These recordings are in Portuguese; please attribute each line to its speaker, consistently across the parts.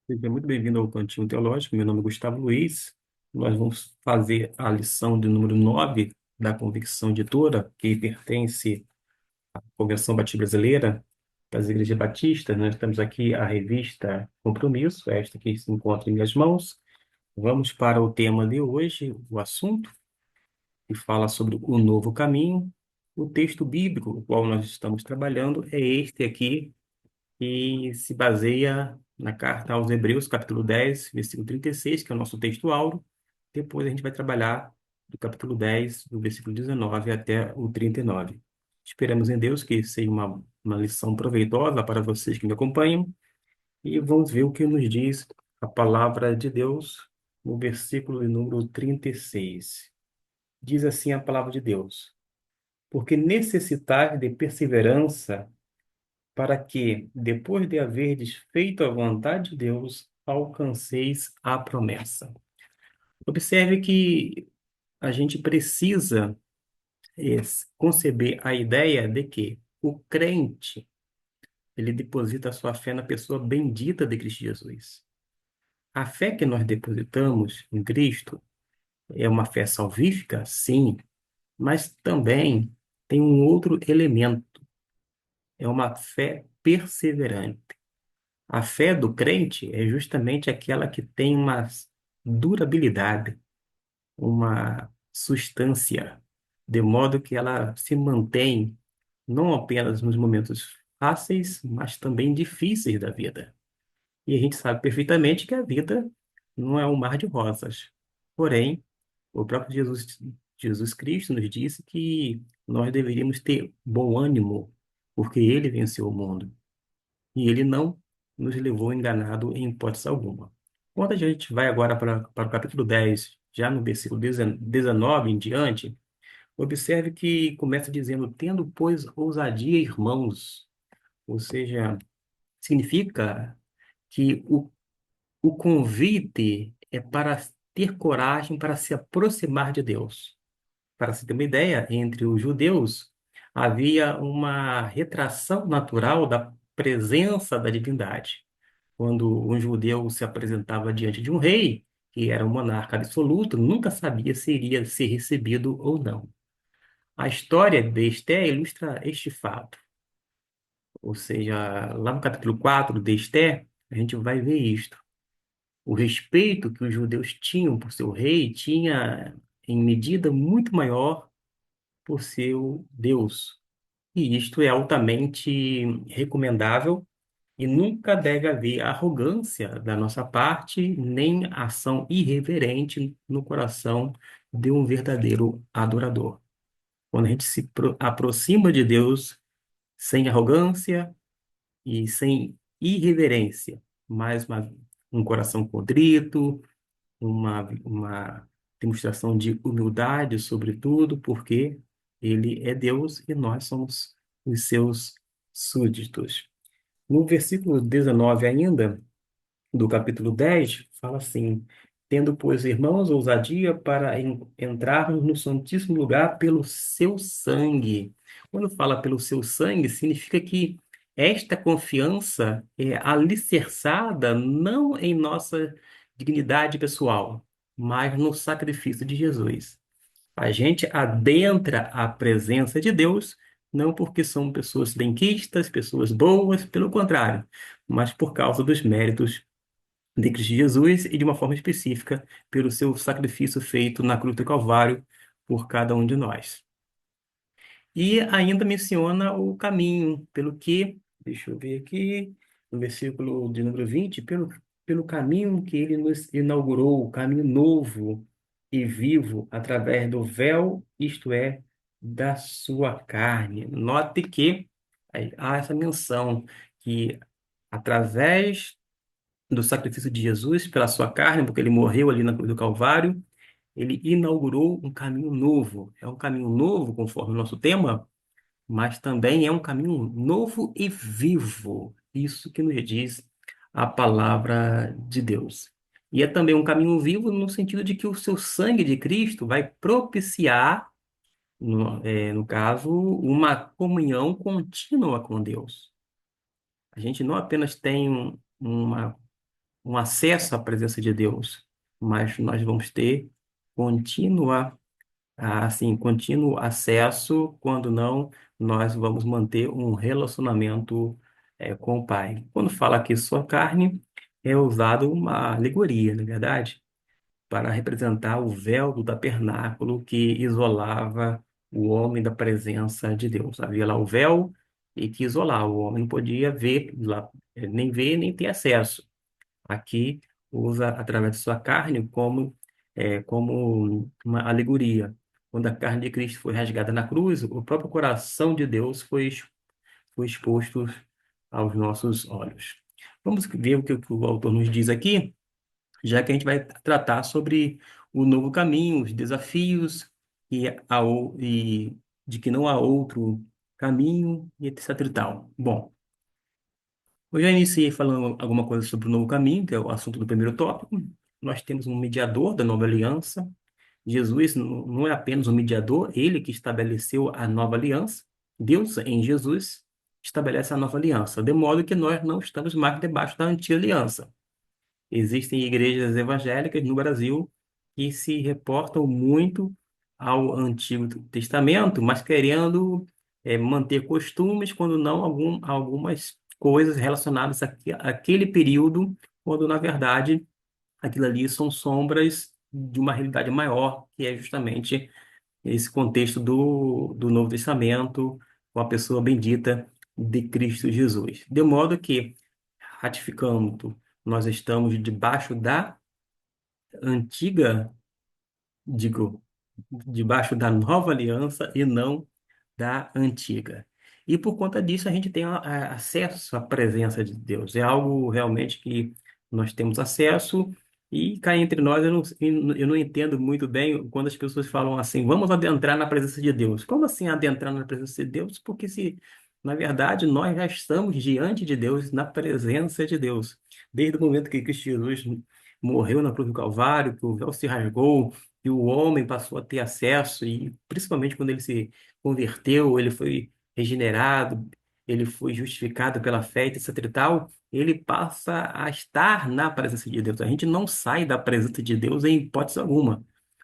Speaker 1: Seja muito bem-vindo ao Cantinho Teológico. Meu nome é Gustavo Luiz. Nós vamos fazer a lição de número 9 da Convicção Editora, que pertence à Convenção Batista Brasileira das Igrejas Batistas. Nós temos aqui a revista Compromisso, esta que se encontra em minhas mãos. Vamos para o tema de hoje, o assunto, que fala sobre o novo caminho. O texto bíblico, o qual nós estamos trabalhando, é este aqui, e se baseia na carta aos Hebreus, capítulo 10, versículo 36, que é o nosso texto áureo. Depois a gente vai trabalhar do capítulo 10, do versículo 19 até o 39. Esperamos em Deus que seja uma lição proveitosa para vocês que me acompanham e vamos ver o que nos diz a palavra de Deus no versículo de número 36. Diz assim a palavra de Deus: Porque necessitais de perseverança, para que, depois de haverdes feito a vontade de Deus, alcanceis a promessa. Observe que a gente precisa conceber a ideia de que o crente, ele deposita a sua fé na pessoa bendita de Cristo Jesus. A fé que nós depositamos em Cristo é uma fé salvífica, sim, mas também tem um outro elemento, é uma fé perseverante. A fé do crente é justamente aquela que tem uma durabilidade, uma substância, de modo que ela se mantém não apenas nos momentos fáceis, mas também difíceis da vida. E a gente sabe perfeitamente que a vida não é um mar de rosas. Porém, o próprio Jesus Cristo nos disse que nós deveríamos ter bom ânimo, porque ele venceu o mundo. E ele não nos levou enganado em hipótese alguma. Quando a gente vai agora para o capítulo 10, já no versículo 19 em diante, observe que começa dizendo: tendo, pois, ousadia, irmãos. Ou seja, significa que o convite é para ter coragem para se aproximar de Deus. Para se ter uma ideia, entre os judeus havia uma retração natural da presença da divindade. Quando um judeu se apresentava diante de um rei, que era um monarca absoluto, nunca sabia se iria ser recebido ou não. A história de Esté ilustra este fato. Ou seja, lá no capítulo 4 de Esté, a gente vai ver isto. O respeito que os judeus tinham por seu rei tinha, em medida, muito maior por seu Deus. E isto é altamente recomendável e nunca deve haver arrogância da nossa parte, nem ação irreverente no coração de um verdadeiro adorador. Quando a gente se aproxima de Deus sem arrogância e sem irreverência, mas um coração contrito, uma demonstração de humildade, sobretudo, porque Ele é Deus e nós somos os seus súditos. No versículo 19 ainda, do capítulo 10 fala assim: tendo, pois, irmãos, ousadia para entrarmos no Santíssimo Lugar pelo seu sangue. Quando fala pelo seu sangue, significa que esta confiança é alicerçada não em nossa dignidade pessoal, mas no sacrifício de Jesus. A gente adentra a presença de Deus não porque são pessoas benquistas, pessoas boas, pelo contrário, mas por causa dos méritos de Cristo Jesus e, de uma forma específica, pelo seu sacrifício feito na cruz do Calvário por cada um de nós. E ainda menciona o caminho, pelo que, deixa eu ver aqui, no versículo de número 20, pelo caminho que ele nos inaugurou, o caminho novo e vivo, através do véu, isto é, da sua carne. Note que há essa menção que, através do sacrifício de Jesus pela sua carne, porque ele morreu ali na cruz do Calvário, ele inaugurou um caminho novo. É um caminho novo, conforme o nosso tema, mas também é um caminho novo e vivo. Isso que nos diz a palavra de Deus. E é também um caminho vivo no sentido de que o seu sangue de Cristo vai propiciar, no caso, uma comunhão contínua com Deus. A gente não apenas tem uma um acesso à presença de Deus, mas nós vamos ter contínua, assim, contínuo acesso, quando não, nós vamos manter um relacionamento com o Pai. Quando fala aqui sua carne, é usado uma alegoria, na verdade, para representar o véu do tabernáculo que isolava o homem da presença de Deus. Havia lá o véu e que isolava, o homem não podia ver lá, nem ver, nem ter acesso. Aqui usa através de sua carne como uma alegoria. Quando a carne de Cristo foi rasgada na cruz, o próprio coração de Deus foi exposto aos nossos olhos. Vamos ver o que o autor nos diz aqui, já que a gente vai tratar sobre o novo caminho, os desafios e de que não há outro caminho e etc e tal. Bom, eu já iniciei falando alguma coisa sobre o novo caminho, que é o assunto do primeiro tópico. Nós temos um mediador da nova aliança. Jesus não é apenas um mediador, ele que estabeleceu a nova aliança. Deus, em Jesus, estabelece a nova aliança, de modo que nós não estamos mais debaixo da antiga aliança. Existem igrejas evangélicas no Brasil que se reportam muito ao Antigo Testamento, mas querendo manter costumes, quando não algumas coisas relacionadas àquele período, quando na verdade aquilo ali são sombras de uma realidade maior, que é justamente esse contexto do Novo Testamento, com a pessoa bendita de Cristo Jesus. De modo que, ratificando, nós estamos debaixo da antiga, digo, debaixo da nova aliança e não da antiga. E por conta disso a gente tem acesso à presença de Deus. É algo realmente que nós temos acesso e cá entre nós eu não entendo muito bem quando as pessoas falam assim, vamos adentrar na presença de Deus. Como assim adentrar na presença de Deus? Porque se, na verdade, nós já estamos diante de Deus, na presença de Deus. Desde o momento que Cristo Jesus morreu na cruz do Calvário, que o véu se rasgou, que o homem passou a ter acesso, e principalmente quando ele se converteu, ele foi regenerado, ele foi justificado pela fé, etc e tal, ele passa a estar na presença de Deus. A gente não sai da presença de Deus em hipótese alguma.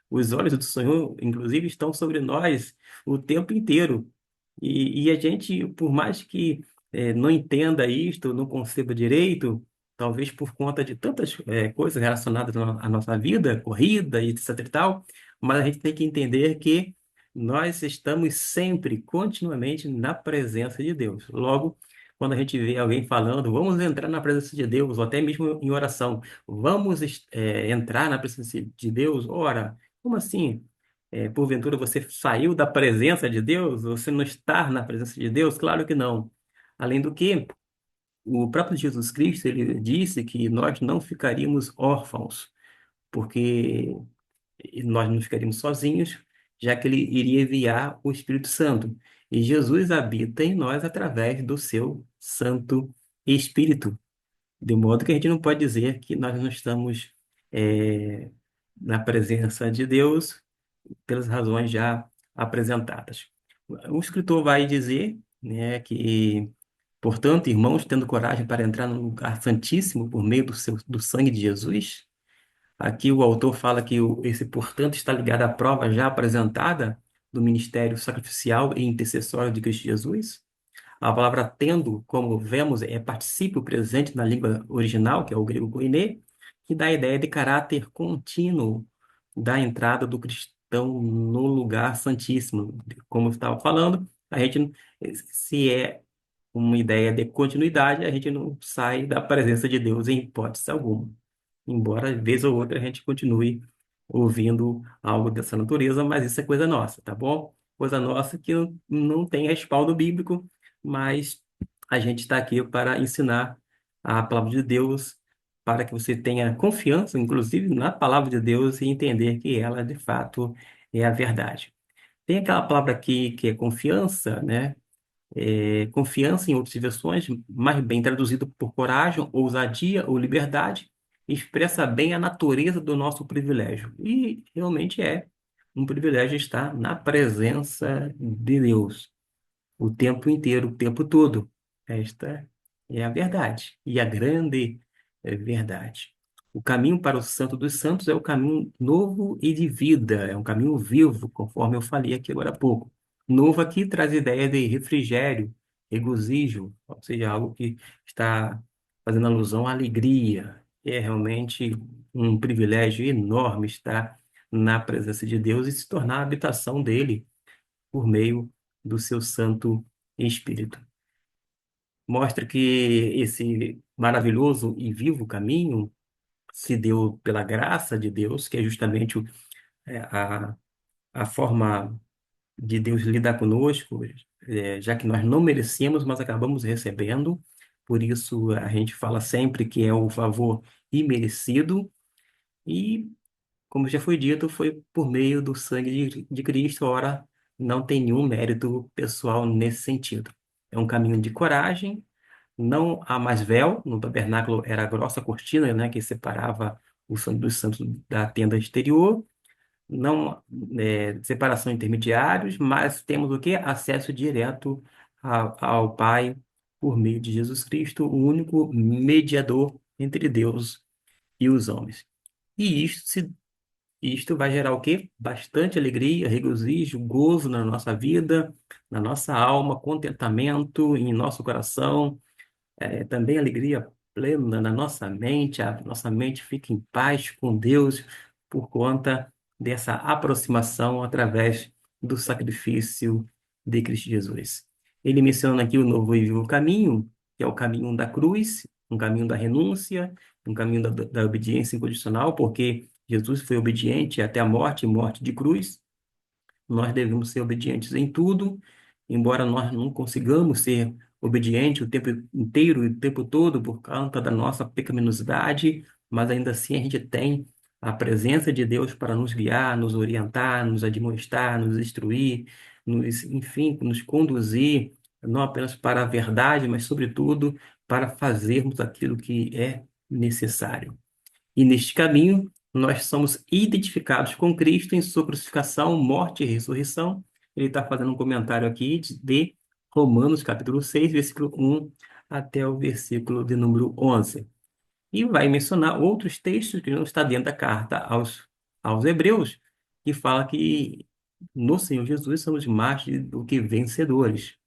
Speaker 1: Os olhos do Senhor, inclusive, estão sobre nós o tempo inteiro. E a gente, por mais que não entenda isto, não conceba direito, talvez por conta de tantas coisas relacionadas à nossa vida, corrida e etc e tal, mas a gente tem que entender que nós estamos sempre, continuamente, na presença de Deus. Logo, quando a gente vê alguém falando, vamos entrar na presença de Deus, ou até mesmo em oração, vamos entrar na presença de Deus, ora, como assim? Porventura você saiu da presença de Deus? Você não está na presença de Deus? Claro que não. Além do que, o próprio Jesus Cristo, ele disse que nós não ficaríamos órfãos, porque nós não ficaríamos sozinhos, já que ele iria enviar o Espírito Santo. E Jesus habita em nós através do seu Santo Espírito. De modo que a gente não pode dizer que nós não estamos na presença de Deus pelas razões já apresentadas. O escritor vai dizer, né, que, portanto, irmãos, tendo coragem para entrar no lugar santíssimo por meio do sangue de Jesus, aqui o autor fala que esse, portanto, está ligado à prova já apresentada do ministério sacrificial e intercessório de Cristo Jesus. A palavra tendo, como vemos, é particípio presente na língua original, que é o grego koiné, que dá a ideia de caráter contínuo da entrada do cristão no lugar santíssimo. Como eu estava falando, a gente, se é uma ideia de continuidade, a gente não sai da presença de Deus em hipótese alguma. Embora, vez ou outra, a gente continue ouvindo algo dessa natureza, mas isso é coisa nossa, tá bom? Coisa nossa que não tem respaldo bíblico, mas a gente está aqui para ensinar a palavra de Deus, para que você tenha confiança, inclusive, na palavra de Deus e entender que ela, de fato, é a verdade. Tem aquela palavra aqui que é confiança, né? Confiança em outras versões, mais bem traduzido por coragem, ousadia ou liberdade, expressa bem a natureza do nosso privilégio. E realmente é um privilégio estar na presença de Deus o tempo inteiro, o tempo todo. Esta é a verdade. E a grande É verdade. O caminho para o Santo dos Santos é o caminho novo e de vida, é um caminho vivo, conforme eu falei aqui agora há pouco. Novo aqui traz a ideia de refrigério, regozijo, ou seja, algo que está fazendo alusão à alegria. É realmente um privilégio enorme estar na presença de Deus e se tornar a habitação dele por meio do seu Santo Espírito. Mostra que esse maravilhoso e vivo caminho se deu pela graça de Deus, que é justamente é, a, a forma de Deus lidar conosco, já que nós não merecemos, mas acabamos recebendo. Por isso, a gente fala sempre que é o favor imerecido. E, como já foi dito, foi por meio do sangue de Cristo. Ora, não tem nenhum mérito pessoal nesse sentido. É um caminho de coragem. Não há mais véu, no tabernáculo era a grossa cortina, né, que separava o Santo dos Santos da tenda exterior. Não separação intermediários, mas temos o quê? Acesso direto ao Pai por meio de Jesus Cristo, o único mediador entre Deus e os homens. E isto vai gerar o quê? Bastante alegria, regozijo, gozo na nossa vida, na nossa alma, contentamento em nosso coração, também alegria plena na nossa mente, a nossa mente fica em paz com Deus por conta dessa aproximação através do sacrifício de Cristo Jesus. Ele menciona aqui o novo e vivo caminho, que é o caminho da cruz, um caminho da renúncia, um caminho da obediência incondicional, porque Jesus foi obediente até a morte, morte de cruz. Nós devemos ser obedientes em tudo, embora nós não consigamos ser obedientes o tempo inteiro e o tempo todo por conta da nossa pecaminosidade, mas ainda assim a gente tem a presença de Deus para nos guiar, nos orientar, nos admoestar, nos instruir, enfim, nos conduzir, não apenas para a verdade, mas sobretudo para fazermos aquilo que é necessário. E neste caminho, nós somos identificados com Cristo em sua crucificação, morte e ressurreição. Ele está fazendo um comentário aqui de Romanos, capítulo 6, versículo 1 até o versículo de número 11. E vai mencionar outros textos que não está dentro da carta aos Hebreus, que fala que no Senhor Jesus somos mais do que vencedores.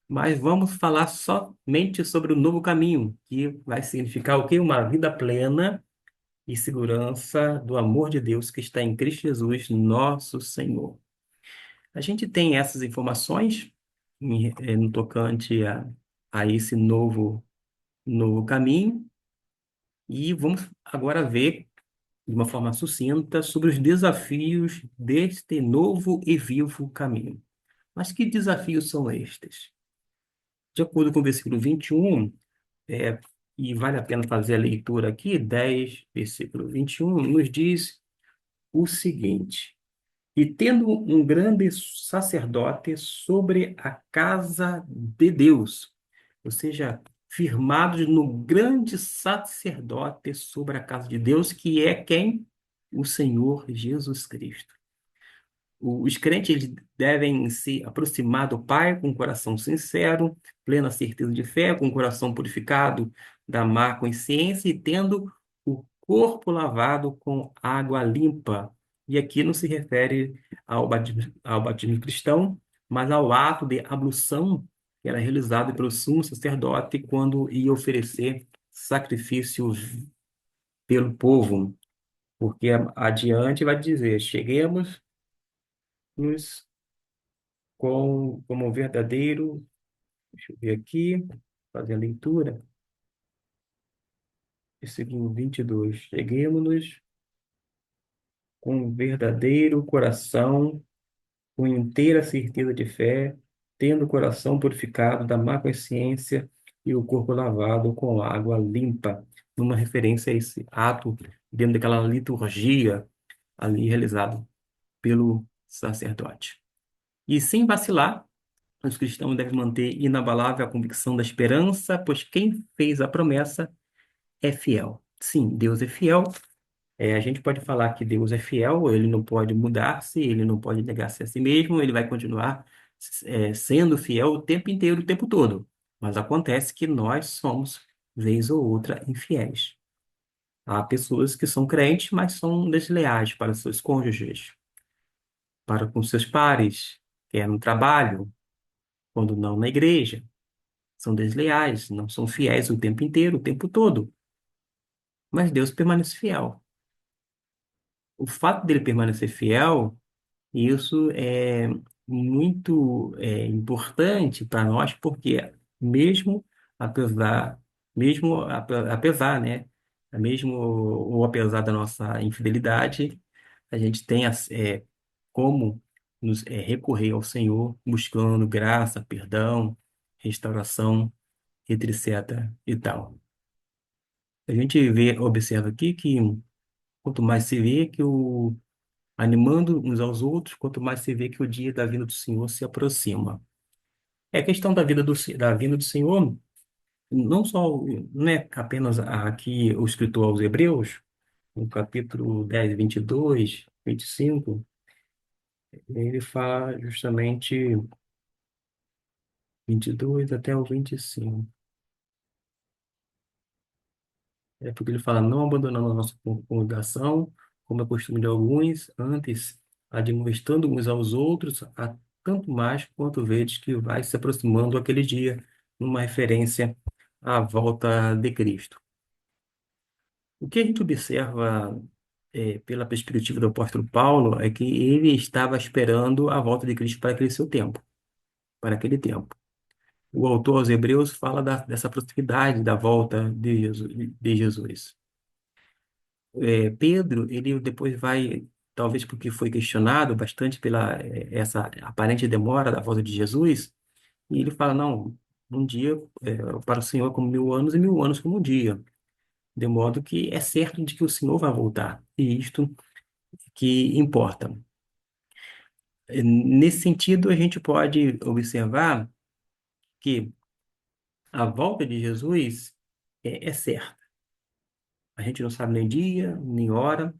Speaker 1: Mas vamos falar somente sobre o novo caminho, que vai significar o quê? Uma vida plena e segurança do amor de Deus que está em Cristo Jesus, nosso Senhor. A gente tem essas informações no tocante a esse novo caminho e vamos agora ver de uma forma sucinta sobre os desafios deste novo e vivo caminho. Mas que desafios são estes? De acordo com o versículo 21, é, e vale a pena fazer a leitura aqui, 10, versículo 21, nos diz o seguinte: E tendo um grande sacerdote sobre a casa de Deus, ou seja, firmados no grande sacerdote sobre a casa de Deus, que é quem? O Senhor Jesus Cristo. Os crentes eles devem se aproximar do Pai com um coração sincero, plena certeza de fé, com o coração purificado da má consciência e tendo o corpo lavado com água limpa. E aqui não se refere ao batismo cristão, mas ao ato de ablução que era realizado pelo sumo sacerdote quando ia oferecer sacrifício pelo povo. Porque adiante vai dizer: cheguemos nos como um verdadeiro, deixa eu ver aqui, fazer a leitura, versículo 22. Cheguemos-nos com um verdadeiro coração, com inteira certeza de fé, tendo o coração purificado da má consciência e o corpo lavado com água limpa, numa referência a esse ato dentro daquela liturgia ali realizado pelo sacerdote. E sem vacilar, os cristãos devem manter inabalável a convicção da esperança, pois quem fez a promessa é fiel. Sim, Deus é fiel. A gente pode falar que Deus é fiel, ele não pode mudar-se, ele não pode negar-se a si mesmo, ele vai continuar sendo fiel o tempo inteiro, o tempo todo. Mas acontece que nós somos, vez ou outra, infiéis. Há pessoas que são crentes, mas são desleais para seus cônjuges, para com seus pares, quer no trabalho, quando não na igreja. São desleais, não são fiéis o tempo inteiro, o tempo todo. Mas Deus permanece fiel. O fato dele permanecer fiel, isso é muito importante para nós, porque mesmo apesar, apesar, né? Mesmo ou apesar da nossa infidelidade, a gente tem como recorrer ao Senhor, buscando graça, perdão, restauração, etc. e tal. A gente observa aqui que quanto mais se vê que animando uns aos outros, quanto mais se vê que o dia da vinda do Senhor se aproxima. É questão da vinda do Senhor, não só, não é apenas aqui o escritor aos Hebreus, no capítulo 10, 22, 25, ele fala justamente 22 até o 25. É porque ele fala, não abandonando a nossa congregação, como é costume de alguns, antes admoestando uns aos outros, a tanto mais quanto vedes que vai se aproximando aquele dia, numa referência à volta de Cristo. O que a gente observa, pela perspectiva do apóstolo Paulo, é que ele estava esperando a volta de Cristo para aquele seu tempo, para aquele tempo. O autor aos Hebreus fala dessa proximidade da volta de Jesus. Pedro, ele depois vai, talvez porque foi questionado bastante pela essa aparente demora da volta de Jesus, e ele fala, não, um dia para o Senhor é como 1.000 anos e 1.000 anos como um dia, de modo que é certo de que o Senhor vai voltar, e isto que importa. Nesse sentido, a gente pode observar que a volta de Jesus é certa. A gente não sabe nem dia, nem hora,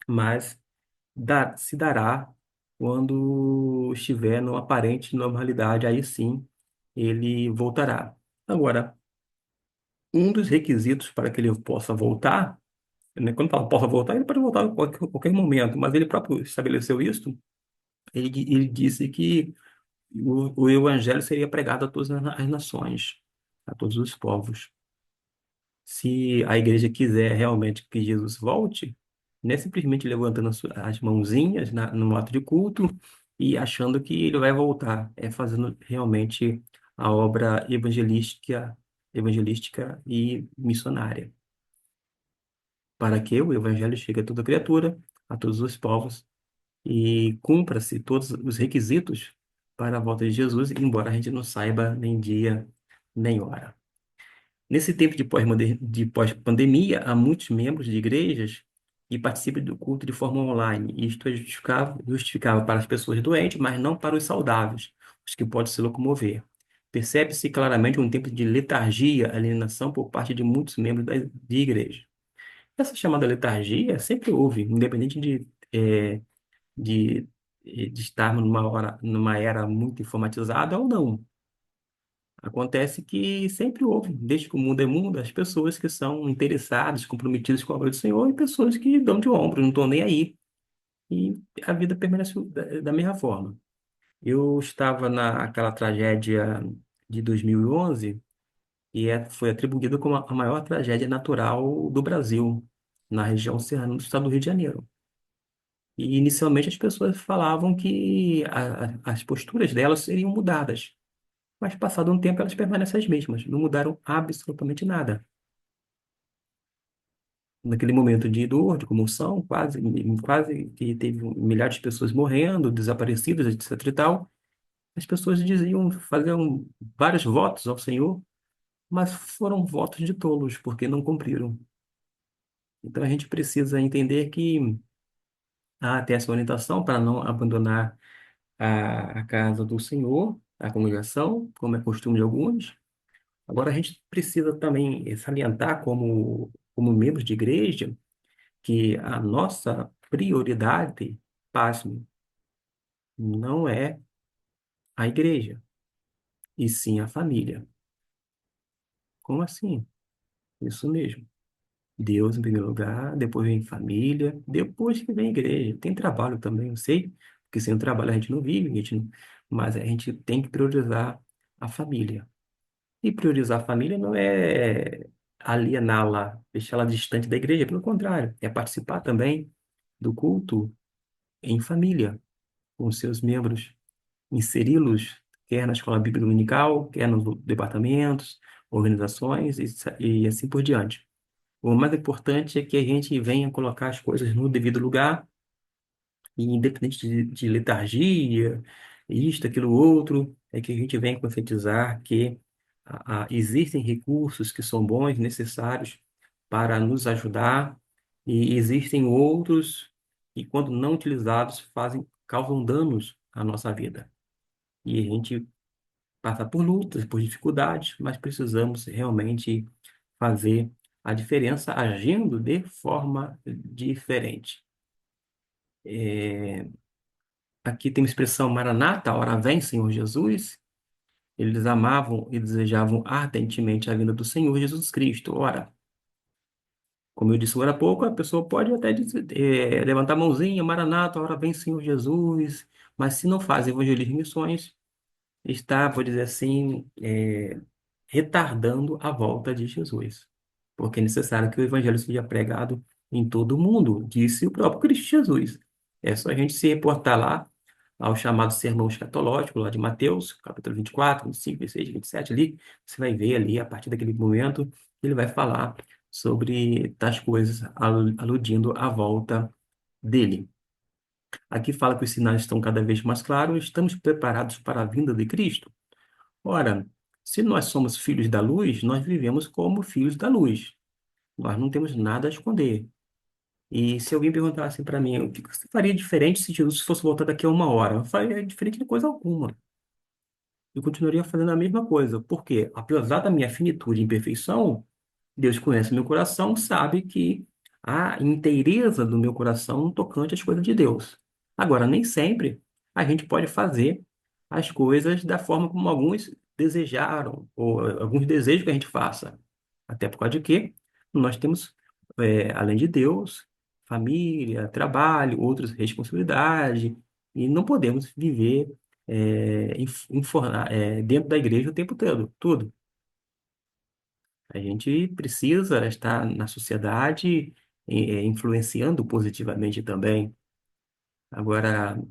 Speaker 1: mas se dará quando estiver numa aparente normalidade, aí sim ele voltará. Agora, um dos requisitos para que ele possa voltar, né, quando fala possa voltar, ele pode voltar a qualquer momento, mas ele próprio estabeleceu isso. Ele disse que o evangelho seria pregado a todas as nações, a todos os povos. Se a igreja quiser realmente que Jesus volte, não é simplesmente levantando as mãozinhas no ato de culto e achando que ele vai voltar, é fazendo realmente a obra evangelística e missionária, para que o evangelho chegue a toda criatura, a todos os povos e cumpra-se todos os requisitos para a volta de Jesus, embora a gente não saiba nem dia nem hora. Nesse tempo de pós-pandemia, há muitos membros de igrejas que participam do culto de forma online. Isto é justificável para as pessoas doentes, mas não para os saudáveis, os que podem se locomover. Percebe-se claramente um tempo de letargia, alienação por parte de muitos membros de igreja. Essa chamada letargia sempre houve, independente de, de estarmos numa era muito informatizada ou não. Acontece que sempre houve, desde que o mundo é mundo, as pessoas que são interessadas, comprometidas com a obra do Senhor e pessoas que dão de ombro, não estão nem aí. E a vida permanece da mesma forma. Eu estava naquela tragédia de 2011 e foi atribuída como a maior tragédia natural do Brasil, na região serrana do estado do Rio de Janeiro. E inicialmente as pessoas falavam que as posturas delas seriam mudadas. Mas passado um tempo elas permanecem as mesmas, não mudaram absolutamente nada. Naquele momento de dor, de comoção, quase que teve milhares de pessoas morrendo, desaparecidas, etc e tal, as pessoas faziam vários votos ao Senhor, mas foram votos de tolos, porque não cumpriram. Então a gente precisa entender que há até essa orientação para não abandonar a casa do Senhor, a congregação, como é costume de alguns. Agora, a gente precisa também salientar, como membros de igreja, que a nossa prioridade, pasme, não é a igreja, e sim a família. Como assim? Isso mesmo. Deus em primeiro lugar, depois vem família, depois que vem igreja. Tem trabalho também, eu sei, porque sem o trabalho a gente não vive, mas a gente tem que priorizar a família. E priorizar a família não é aliená-la, deixá-la distante da igreja, pelo contrário, é participar também do culto em família, com os seus membros, inseri-los, quer na escola bíblica dominical, quer nos departamentos, organizações e assim por diante. O mais importante é que a gente venha colocar as coisas no devido lugar, e independente de letargia, isto, aquilo, outro, é que a gente venha conscientizar que existem recursos que são bons, necessários para nos ajudar, e existem outros que, quando não utilizados, causam danos à nossa vida. E a gente passa por lutas, por dificuldades, mas precisamos realmente fazer a diferença agindo de forma diferente. É, Aqui tem uma expressão Maranata, ora vem, Senhor Jesus. Eles amavam e desejavam ardentemente a vinda do Senhor Jesus Cristo. Ora, como eu disse agora há pouco, a pessoa pode até levantar a mãozinha, Maranata, ora vem, Senhor Jesus. Mas se não faz evangelismo e missões, está, vou dizer assim, retardando a volta de Jesus. Porque é necessário que o evangelho seja pregado em todo o mundo, disse o próprio Cristo Jesus. É só a gente se reportar lá ao chamado Sermão Escatológico, lá de Mateus, capítulo 24, 25, 26, 27, ali, você vai ver ali, a partir daquele momento, ele vai falar sobre tais coisas, aludindo à volta dele. Aqui fala que os sinais estão cada vez mais claros, estamos preparados para a vinda de Cristo. Ora, se nós somos filhos da luz, nós vivemos como filhos da luz. Nós não temos nada a esconder. E se alguém perguntasse para mim, o que você faria diferente se Jesus fosse voltar daqui a uma hora? Eu faria diferente de coisa alguma. Eu continuaria fazendo a mesma coisa. Por quê? Apesar da minha finitude e imperfeição, Deus conhece meu coração, sabe que há inteireza do meu coração no tocante às coisas de Deus. Agora, nem sempre a gente pode fazer as coisas da forma como alguns desejaram, ou alguns desejos que a gente faça. Até por causa de que nós temos, além de Deus, família, trabalho, outras responsabilidades, e não podemos viver dentro da igreja o tempo todo, tudo. A gente precisa estar na sociedade, influenciando positivamente também. Agora,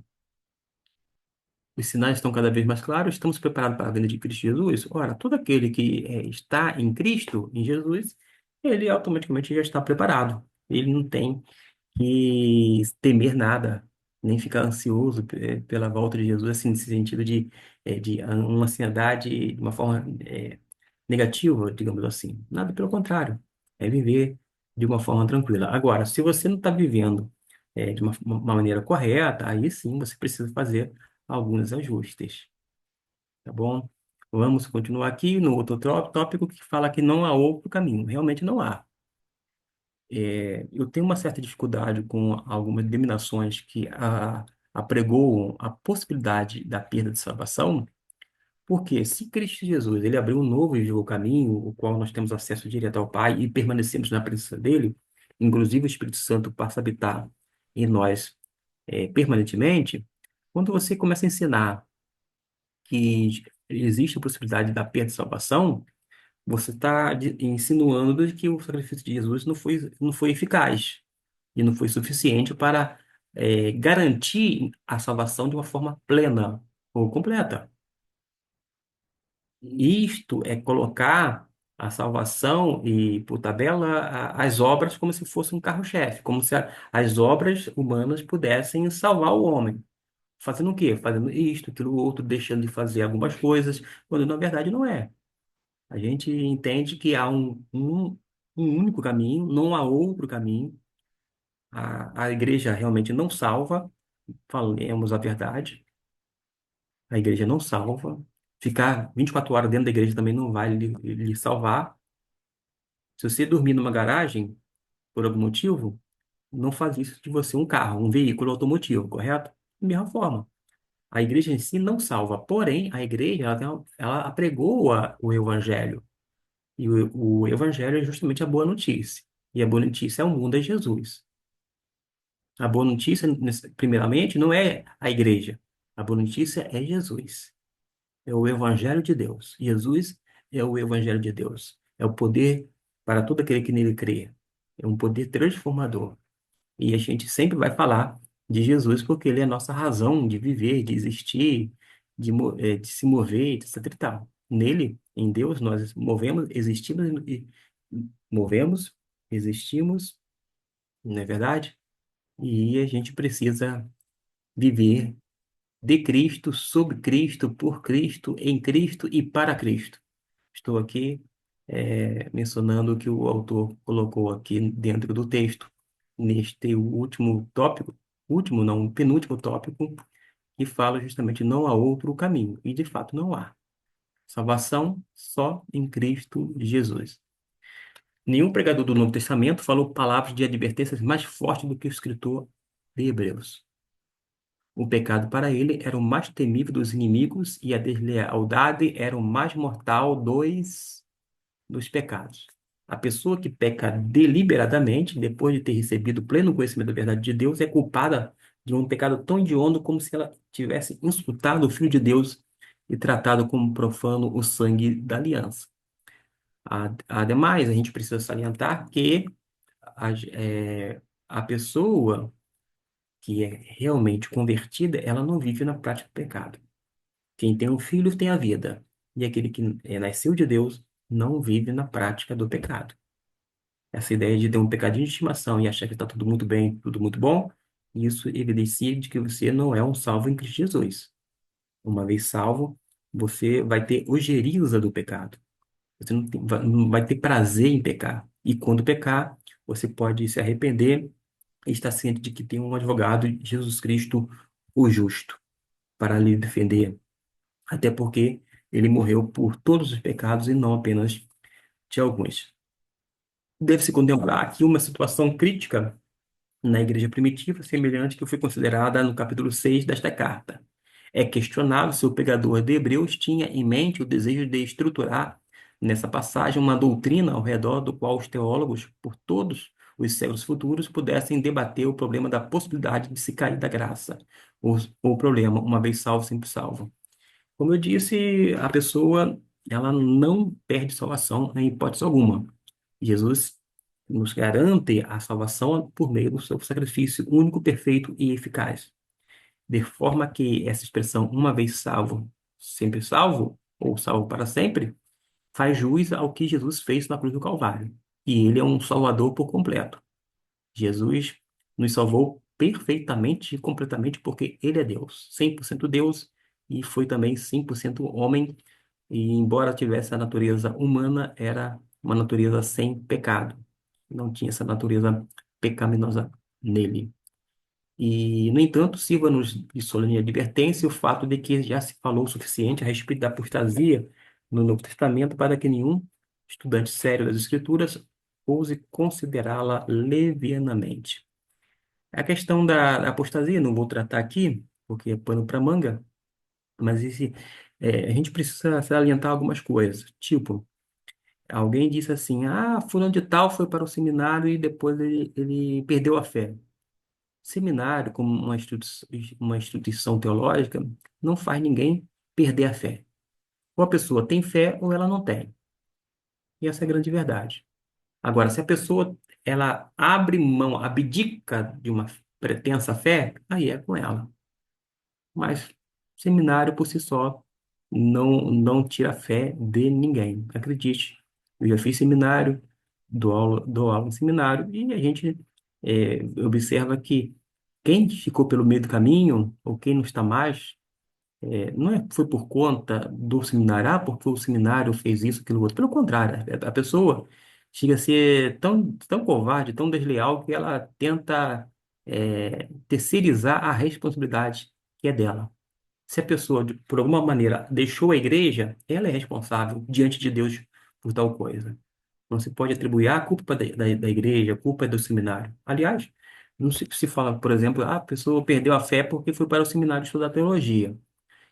Speaker 1: os sinais estão cada vez mais claros, estamos preparados para a vinda de Cristo Jesus? Ora, todo aquele que está em Cristo, em Jesus, ele automaticamente já está preparado. Ele não tem que temer nada, nem ficar ansioso pela volta de Jesus, assim, nesse sentido de uma ansiedade de uma forma negativa, digamos assim. Nada, pelo contrário. É viver de uma forma tranquila. Agora, se você não está vivendo de uma maneira correta, aí sim você precisa fazer alguns ajustes, tá bom? Vamos continuar aqui no outro tópico que fala que não há outro caminho. Realmente não há. Eu tenho uma certa dificuldade com algumas denominações que apregoam a possibilidade da perda de salvação, porque se Cristo Jesus ele abriu um novo e vivo caminho, o qual nós temos acesso direto ao Pai e permanecemos na presença dele, inclusive o Espírito Santo passa a habitar em nós permanentemente, quando você começa a ensinar que existe a possibilidade da perda de salvação, você está insinuando de que o sacrifício de Jesus não foi eficaz e não foi suficiente para garantir a salvação de uma forma plena ou completa. Isto é colocar a salvação e, por tabela, as obras como se fosse um carro-chefe, como se as obras humanas pudessem salvar o homem. Fazendo o quê? Fazendo isto, aquilo, outro, deixando de fazer algumas coisas, quando na verdade não é. A gente entende que há um único caminho, não há outro caminho. A igreja realmente não salva, falemos a verdade. A igreja não salva. Ficar 24 horas dentro da igreja também não vai lhe salvar. Se você dormir numa garagem, por algum motivo, não faz isso de você um carro, um veículo automotivo, correto? Da mesma forma. A igreja em si não salva, porém, a igreja ela apregoa o evangelho. E o evangelho é justamente a boa notícia. E a boa notícia é o mundo, é Jesus. A boa notícia, primeiramente, não é a igreja. A boa notícia é Jesus. É o Evangelho de Deus. Jesus é o Evangelho de Deus. É o poder para todo aquele que nele crê. É um poder transformador. E a gente sempre vai falar de Jesus porque ele é a nossa razão de viver, de existir, de se mover, etc. e tal. Nele, em Deus, nós movemos, existimos e movemos, existimos, não é verdade? E a gente precisa viver de Cristo, sobre Cristo, por Cristo, em Cristo e para Cristo. Estou aqui mencionando o que o autor colocou aqui dentro do texto, neste último tópico, último não, penúltimo tópico, que fala justamente não há outro caminho, e de fato não há. Salvação só em Cristo Jesus. Nenhum pregador do Novo Testamento falou palavras de advertências mais fortes do que o escritor de Hebreus. O pecado para ele era o mais temível dos inimigos e a deslealdade era o mais mortal dos pecados. A pessoa que peca deliberadamente, depois de ter recebido pleno conhecimento da verdade de Deus, é culpada de um pecado tão hediondo como se ela tivesse insultado o Filho de Deus e tratado como profano o sangue da aliança. Ademais, a gente precisa salientar que a pessoa que é realmente convertida, ela não vive na prática do pecado. Quem tem um filho tem a vida, e aquele que nasceu de Deus não vive na prática do pecado. Essa ideia de ter um pecadinho de estimação e achar que está tudo muito bem, tudo muito bom, isso evidencia de que você não é um salvo em Cristo Jesus. Uma vez salvo, você vai ter ojeriza do pecado. Você não vai ter prazer em pecar. E quando pecar, você pode se arrepender e estar ciente de que tem um advogado, Jesus Cristo, o justo, para lhe defender. Até porque ele morreu por todos os pecados e não apenas de alguns. Deve-se contemplar aqui uma situação crítica na igreja primitiva, semelhante que foi considerada no capítulo 6 desta carta. É questionável se o pregador de Hebreus tinha em mente o desejo de estruturar, nessa passagem, uma doutrina ao redor do qual os teólogos, por todos os séculos futuros, pudessem debater o problema da possibilidade de se cair da graça, ou o problema, uma vez salvo, sempre salvo. Como eu disse, a pessoa ela não perde salvação em hipótese alguma. Jesus nos garante a salvação por meio do seu sacrifício único, perfeito e eficaz. De forma que essa expressão, uma vez salvo, sempre salvo, ou salvo para sempre, faz jus ao que Jesus fez na cruz do Calvário. E ele é um salvador por completo. Jesus nos salvou perfeitamente e completamente porque ele é Deus, 100% Deus, e foi também 100% homem, e embora tivesse a natureza humana, era uma natureza sem pecado. Não tinha essa natureza pecaminosa nele. E, no entanto, sirva-nos de solene advertência o fato de que já se falou o suficiente a respeito da apostasia no Novo Testamento para que nenhum estudante sério das Escrituras ouse considerá-la levianamente. A questão da apostasia, não vou tratar aqui, porque é pano para manga, mas a gente precisa salientar algumas coisas. Tipo, alguém disse assim: ah, fulano de tal foi para o seminário e depois ele perdeu a fé. Seminário, como uma instituição teológica, não faz ninguém perder a fé. Ou a pessoa tem fé ou ela não tem. E essa é a grande verdade. Agora, se a pessoa ela abre mão, abdica de uma pretensa fé, aí é com ela. Mas seminário por si só não tira a fé de ninguém. Acredite. Eu já fiz seminário, dou aula em seminário e a gente observa que quem ficou pelo meio do caminho, ou quem não está mais, não foi por conta do seminário, porque o seminário fez isso, aquilo, outro. Pelo contrário, a pessoa chega a ser tão covarde, tão desleal, que ela tenta terceirizar a responsabilidade que é dela. Se a pessoa, por alguma maneira, deixou a igreja, ela é responsável diante de Deus por tal coisa. Não se pode atribuir a culpa da igreja, a culpa é do seminário. Aliás, não se fala, por exemplo, a pessoa perdeu a fé porque foi para o seminário estudar teologia.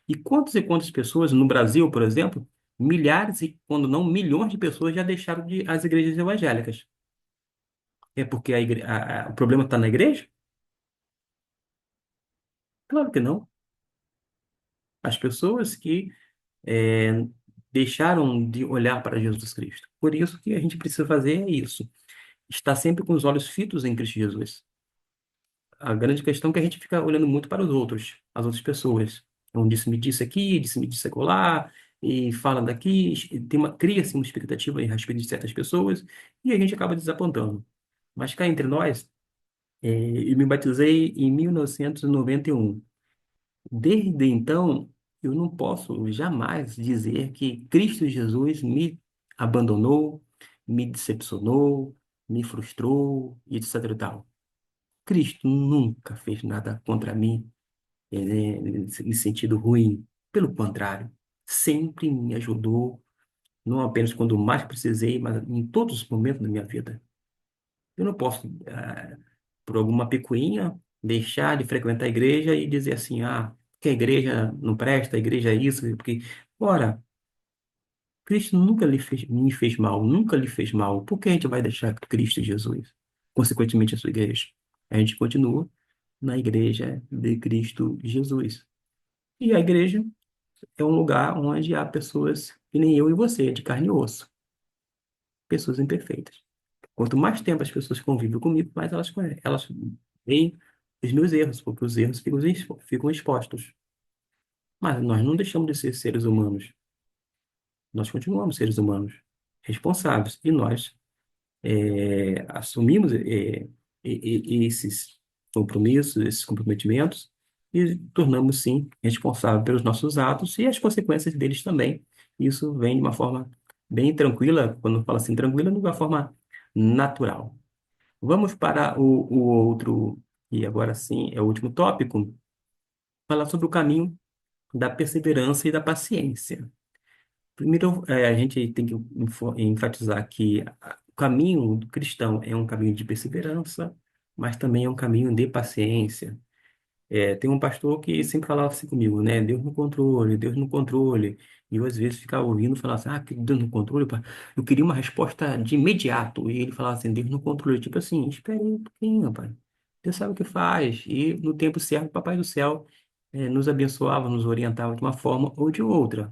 Speaker 1: E quantas pessoas, no Brasil, por exemplo, milhares e, quando não milhões de pessoas já deixaram as igrejas evangélicas. É porque o problema está na igreja? Claro que não. As pessoas que é, deixaram de olhar para Jesus Cristo. Por isso que a gente precisa fazer é isso. Estar sempre com os olhos fitos em Cristo Jesus. A grande questão é que a gente fica olhando muito para os outros, as outras pessoas. Então, disse-me disse aqui, disse-me disse acolá, e fala daqui, e cria-se uma expectativa a respeito de certas pessoas, e a gente acaba desapontando. Mas cá entre nós, eu me batizei em 1991. Desde então, eu não posso jamais dizer que Cristo Jesus me abandonou, me decepcionou, me frustrou, e etc. e tal. Cristo nunca fez nada contra mim, em sentido ruim. Pelo contrário, sempre me ajudou, não apenas quando mais precisei, mas em todos os momentos da minha vida. Eu não posso, por alguma picuinha, deixar de frequentar a igreja e dizer assim, que a igreja não presta, a igreja é isso, porque, ora, Cristo nunca me fez mal, nunca lhe fez mal. Por que a gente vai deixar Cristo Jesus? Consequentemente, a sua igreja. A gente continua na igreja de Cristo Jesus. E a igreja é um lugar onde há pessoas que nem eu e você, de carne e osso, pessoas imperfeitas. Quanto mais tempo as pessoas convivem comigo, mais elas veem os meus erros, porque os erros ficam expostos. Mas nós não deixamos de ser seres humanos. Nós continuamos seres humanos responsáveis. E nós assumimos esses compromissos, esses comprometimentos e tornamos, sim, responsáveis pelos nossos atos e as consequências deles também. Isso vem de uma forma bem tranquila, quando eu falo assim, tranquila, de uma forma natural. Vamos para o outro, e agora sim é o último tópico, falar sobre o caminho da perseverança e da paciência. Primeiro, a gente tem que enfatizar que o caminho do cristão é um caminho de perseverança, mas também é um caminho de paciência. Tem um pastor que sempre falava assim comigo, né? Deus no controle, Deus no controle. E eu, às vezes, ficava ouvindo falar assim, que Deus no controle, pá. Eu queria uma resposta de imediato. E ele falava assim, Deus no controle. Tipo assim, espere aí um pouquinho, rapaz. Deus sabe o que faz. E no tempo certo, o Papai do Céu nos abençoava, nos orientava de uma forma ou de outra.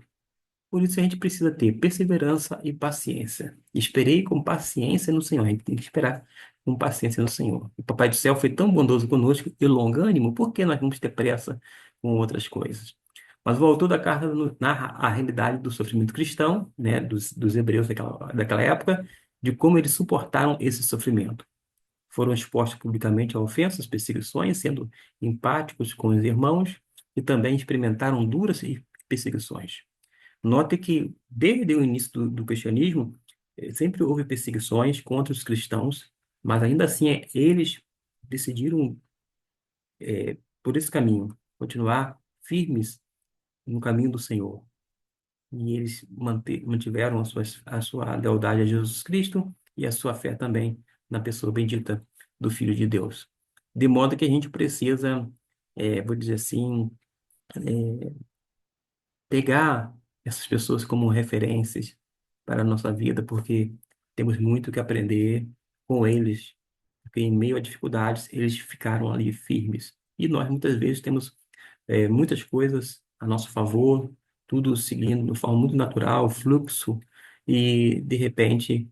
Speaker 1: Por isso a gente precisa ter perseverança e paciência. Esperei com paciência no Senhor. A gente tem que esperar com paciência no Senhor. O Papai do Céu foi tão bondoso conosco e longânimo, por que nós vamos ter pressa com outras coisas? Mas o autor da carta narra a realidade do sofrimento cristão, né, dos hebreus daquela época, de como eles suportaram esse sofrimento. Foram expostos publicamente a ofensas, perseguições, sendo empáticos com os irmãos e também experimentaram duras perseguições. Note que, desde o início do cristianismo, sempre houve perseguições contra os cristãos, mas ainda assim eles decidiram, por esse caminho, continuar firmes no caminho do Senhor. E eles mantiveram a sua lealdade a Jesus Cristo e a sua fé também na pessoa bendita do Filho de Deus. De modo que a gente precisa, vou dizer assim, pegar essas pessoas como referências para a nossa vida, porque temos muito que aprender com eles, porque em meio a dificuldades eles ficaram ali firmes. E nós muitas vezes temos muitas coisas a nosso favor, tudo seguindo de forma muito natural, fluxo, e de repente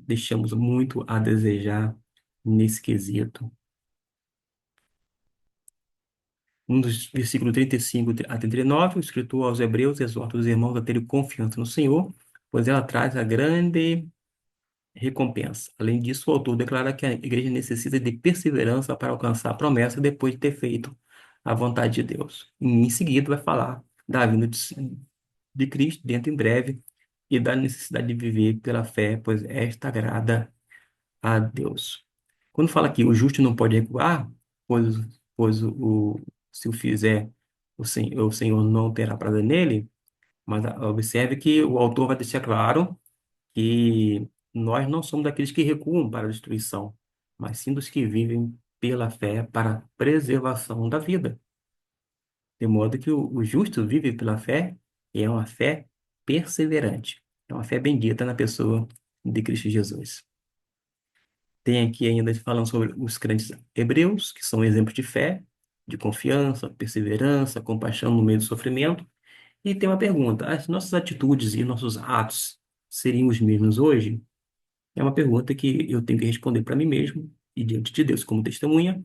Speaker 1: deixamos muito a desejar nesse quesito. Um dos versículos 35 a 39, o escritor aos Hebreus exorta os irmãos a terem confiança no Senhor, pois ela traz a grande recompensa. Além disso, o autor declara que a igreja necessita de perseverança para alcançar a promessa depois de ter feito a vontade de Deus. E em seguida vai falar da vinda de Cristo dentro em breve e da necessidade de viver pela fé, pois esta agrada a Deus. Quando fala que o justo não pode recuar, pois, se o fizer, o Senhor não terá prazer nele, mas observe que o autor vai deixar claro que nós não somos daqueles que recuam para a destruição, mas sim dos que vivem pela fé para a preservação da vida. De modo que o justo vive pela fé e é uma fé perseverante. É uma fé bendita na pessoa de Cristo Jesus. Tem aqui ainda falando sobre os crentes hebreus, que são exemplos de fé, de confiança, perseverança, compaixão no meio do sofrimento. E tem uma pergunta: as nossas atitudes e nossos atos seriam os mesmos hoje? É uma pergunta que eu tenho que responder para mim mesmo e diante de Deus como testemunha,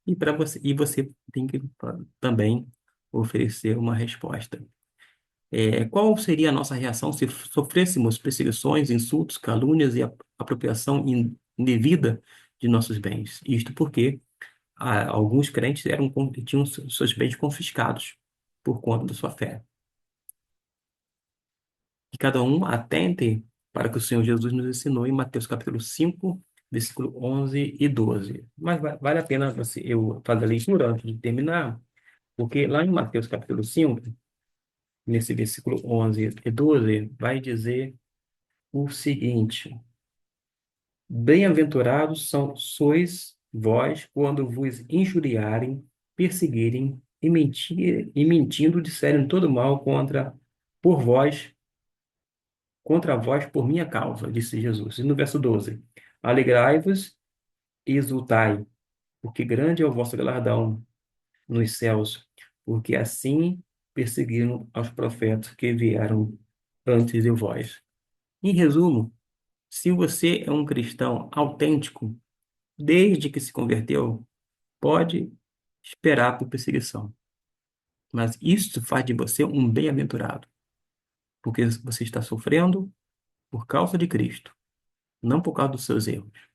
Speaker 1: e para você, e você tem que também oferecer uma resposta. Qual seria a nossa reação se sofrêssemos perseguições, insultos, calúnias e apropriação indevida de nossos bens? Isto porque alguns crentes tinham seus bens confiscados por conta da sua fé. Que cada um atente para que o Senhor Jesus nos ensinou em Mateus capítulo 5, versículo 11 e 12. Mas vale a pena eu fazer a leitura antes de terminar, porque lá em Mateus capítulo 5, nesse versículo 11 e 12, vai dizer o seguinte: Bem-aventurados sois vós quando vos injuriarem, perseguirem e mentindo disserem todo mal por vós, contra vós por minha causa, disse Jesus. E no verso 12: Alegrai-vos e exultai, porque grande é o vosso galardão nos céus, porque assim perseguiram aos profetas que vieram antes de vós. Em resumo, se você é um cristão autêntico, desde que se converteu, pode esperar por perseguição. Mas isso faz de você um bem-aventurado, porque você está sofrendo por causa de Cristo, não por causa dos seus erros.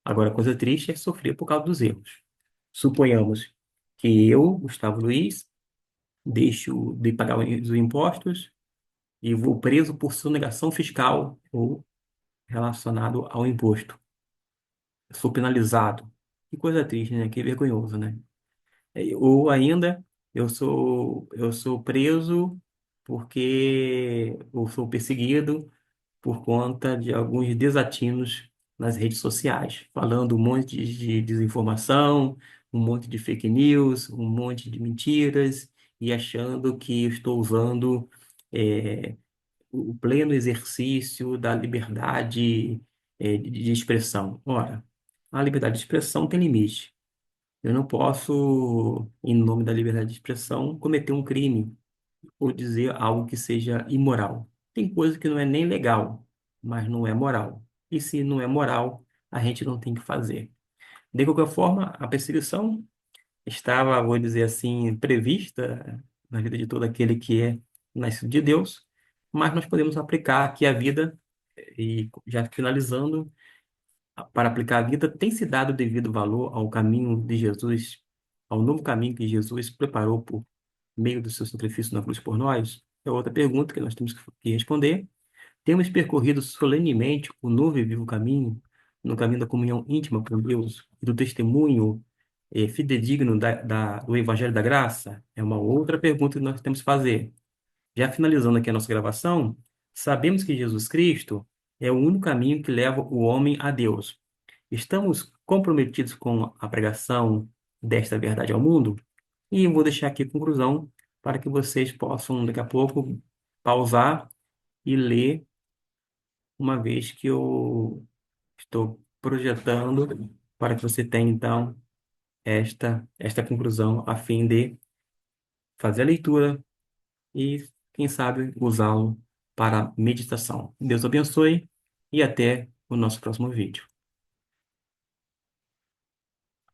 Speaker 1: Agora, a coisa triste é sofrer por causa dos erros. Suponhamos que eu, Gustavo Luiz, deixo de pagar os impostos e vou preso por sonegação fiscal ou relacionado ao imposto. Eu sou penalizado. Que coisa triste, né? Que vergonhoso, né? Ou ainda, eu sou preso porque eu sou perseguido por conta de alguns desatinos nas redes sociais, falando um monte de desinformação, um monte de fake news, um monte de mentiras, e achando que eu estou usando é, o pleno exercício da liberdade de expressão. Ora, a liberdade de expressão tem limite. Eu não posso, em nome da liberdade de expressão, cometer um crime ou dizer algo que seja imoral. Tem coisa que não é nem legal, mas não é moral. E se não é moral, a gente não tem que fazer. De qualquer forma, a perseguição estava, vou dizer assim, prevista na vida de todo aquele que é nascido de Deus, mas nós podemos aplicar aqui a vida, e já finalizando, para aplicar a vida, tem se dado devido valor ao caminho de Jesus, ao novo caminho que Jesus preparou por meio do seu sacrifício na cruz por nós? É outra pergunta que nós temos que responder. Temos percorrido solenemente o novo e vivo caminho, no caminho da comunhão íntima com Deus e do testemunho fidedigno do Evangelho da Graça? É uma outra pergunta que nós temos que fazer. Já finalizando aqui a nossa gravação, sabemos que Jesus Cristo é o único caminho que leva o homem a Deus. Estamos comprometidos com a pregação desta verdade ao mundo? E eu vou deixar aqui a conclusão para que vocês possam, daqui a pouco, pausar e ler, uma vez que eu estou projetando para que você tenha, então, esta conclusão, a fim de fazer a leitura e, quem sabe, usá-lo para meditação. Deus abençoe e até o nosso próximo vídeo.